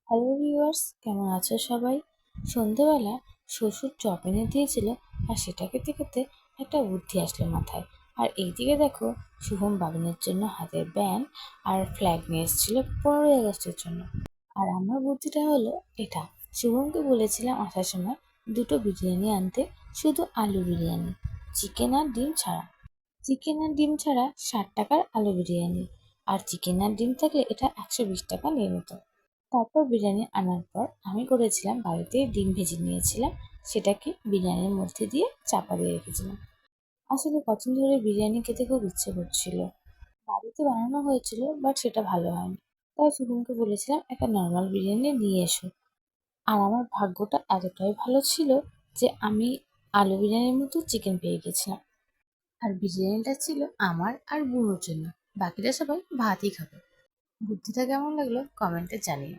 Hello viewers, কেমন আছো সবাই? সন্ধেবেলা শ্বশুর চপ এনে দিয়েছিল, আর সেটা খেতে খেতে একটা বুদ্ধি আসলো মাথায়। আর এইদিকে দেখো, শুভম বাবিনের জন্য হাতের ব্যান্ড আর ফ্ল্যাগ নিয়ে এসেছিল 15ই আগস্টের জন্য। আর আমার বুদ্ধিটা হলো এটা: শুভমকে বলেছিলাম আসার সময় দুটো বিরিয়ানি আনতে, শুধু আলু বিরিয়ানি, চিকেন আর ডিম ছাড়া। চিকেন আর ডিম ছাড়া 60 টাকার আলু বিরিয়ানি, আর চিকেন আর ডিম থাকলে এটা 120 টাকা নিয়ে নিত। তারপর বিরিয়ানি আনার পর আমি করেছিলাম, বাড়িতে ডিম ভেজে নিয়েছিলাম, সেটাকে বিরিয়ানির মধ্যে দিয়ে চাপা দিয়ে রেখেছিলাম। আসলে কদিন ধরে বিরিয়ানি খেতে খুব ইচ্ছে করছিল। বাড়িতে বানানো হয়েছিল, বাট সেটা ভালো হয়নি। তাই শুভমকে বলেছিলাম একটা নর্মাল বিরিয়ানি নিয়ে এসো। আর আমার ভাগ্যটা এতটাই ভালো ছিল যে আমি আলু বিরিয়ানির মতো চিকেন পেয়ে গেছিলাম। আর বিরিয়ানিটা ছিল আমার আর বুনোর জন্য, বাকিরা সবাই ভাতই খাবে। বুদ্ধিটা কেমন লাগলো কমেন্টে জানিও।